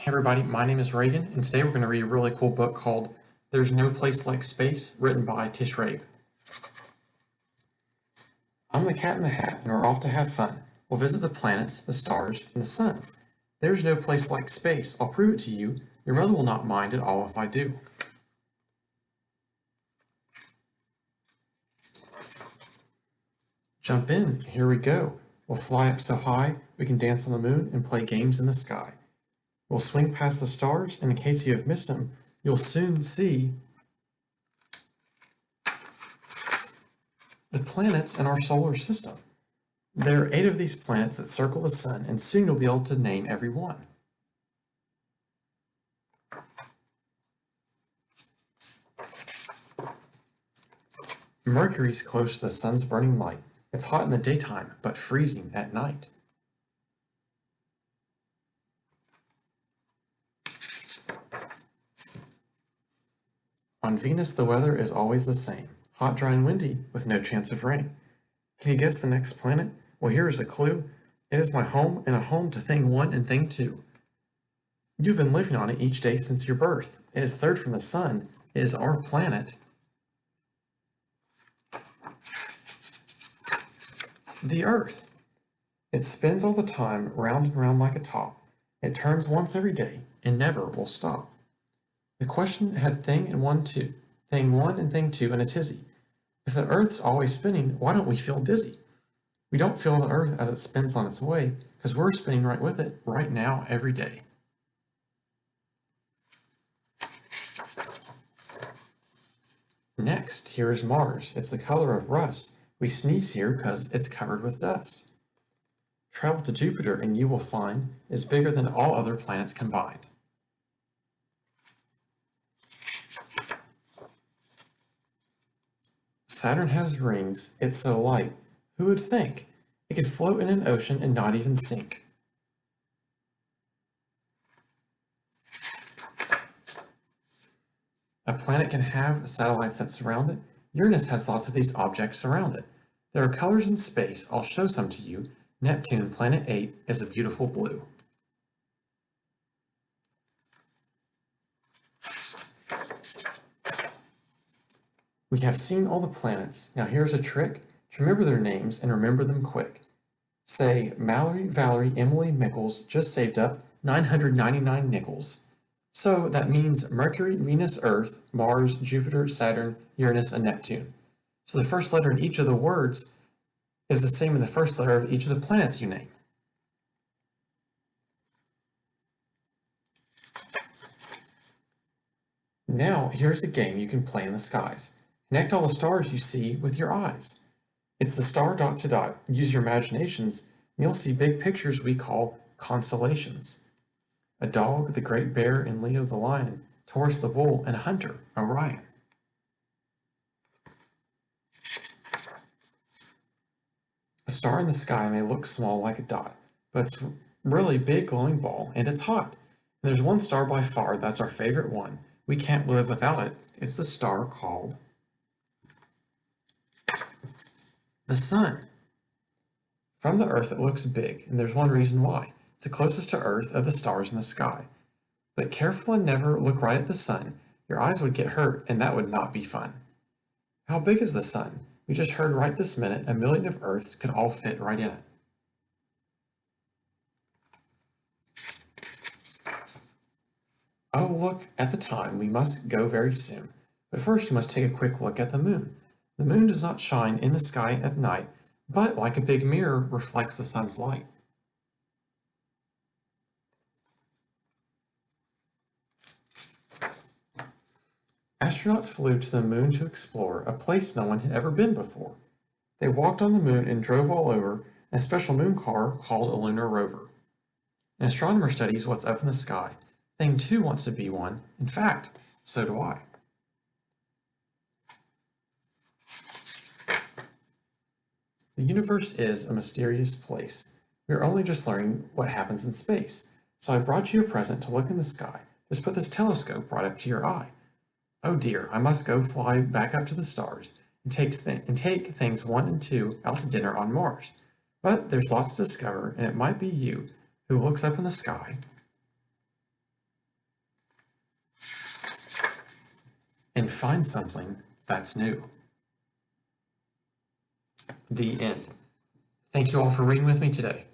Hey everybody, my name is Reagan, and today we're going to read a really cool book called There's No Place Like Space, written by Tish Rabe. I'm the Cat in the Hat, and we're off to have fun. We'll visit the planets, the stars, and the sun. There's no place like space. I'll prove it to you. Your mother will not mind at all if I do. Jump in, here we go. We'll fly up so high, we can dance on the moon and play games in the sky. We'll swing past the stars, and in case you have missed them, you'll soon see the planets in our solar system. There are 8 of these planets that circle the sun, and soon you'll be able to name every one. Mercury's close to the sun's burning light. It's hot in the daytime, but freezing at night. On Venus, the weather is always the same. Hot, dry, and windy, with no chance of rain. Can you guess the next planet? Well, here is a clue. It is my home, and a home to thing 1 and thing 2. You've been living on it each day since your birth. It is third from the sun. It is our planet. The Earth. It spins all the time, round and round like a top. It turns once every day, and never will stop. The question had thing 1 and thing 2 in a tizzy. If the Earth's always spinning, why don't we feel dizzy? We don't feel the Earth as it spins on its way, because we're spinning right with it, right now, every day. Next, here is Mars. It's the color of rust. We sneeze here because it's covered with dust. Travel to Jupiter and you will find it's bigger than all other planets combined. Saturn has rings. It's so light. Who would think? It could float in an ocean and not even sink. A planet can have satellites that surround it. Uranus has lots of these objects around it. There are colors in space. I'll show some to you. Neptune, planet 8, is a beautiful blue. We have seen all the planets. Now here's a trick. To remember their names and remember them quick. Say, Mallory, Valerie, Emily, Mickles just saved up 999 nickels. So that means Mercury, Venus, Earth, Mars, Jupiter, Saturn, Uranus, and Neptune. So the first letter in each of the words is the same in the first letter of each of the planets you name. Now, here's a game you can play in the skies. Connect all the stars you see with your eyes. It's the star dot to dot. Use your imaginations, and you'll see big pictures we call constellations. A dog, the great bear, and Leo the lion, Taurus the bull, and Hunter, Orion. A star in the sky may look small like a dot, but it's really big glowing ball, and it's hot. And there's one star by far that's our favorite one. We can't live without it. It's the star called the sun. From the Earth it looks big, and there's one reason why. It's the closest to Earth of the stars in the sky. But careful and never look right at the sun. Your eyes would get hurt, and that would not be fun. How big is the sun? We just heard right this minute 1,000,000 of Earths could all fit right in it. Oh, look at the time. We must go very soon. But first, you must take a quick look at the moon. The moon does not shine in the sky at night, but like a big mirror, reflects the sun's light. Astronauts flew to the moon to explore a place no one had ever been before. They walked on the moon and drove all over in a special moon car called a lunar rover. An astronomer studies what's up in the sky. Thing 2 wants to be one. In fact, so do I. The universe is a mysterious place. We are only just learning what happens in space. So I brought you a present to look in the sky. Just put this telescope right up to your eye. Oh dear, I must go fly back up to the stars and take things 1 and 2 out to dinner on Mars. But there's lots to discover, and it might be you who looks up in the sky and find something that's new. The end. Thank you all for reading with me today.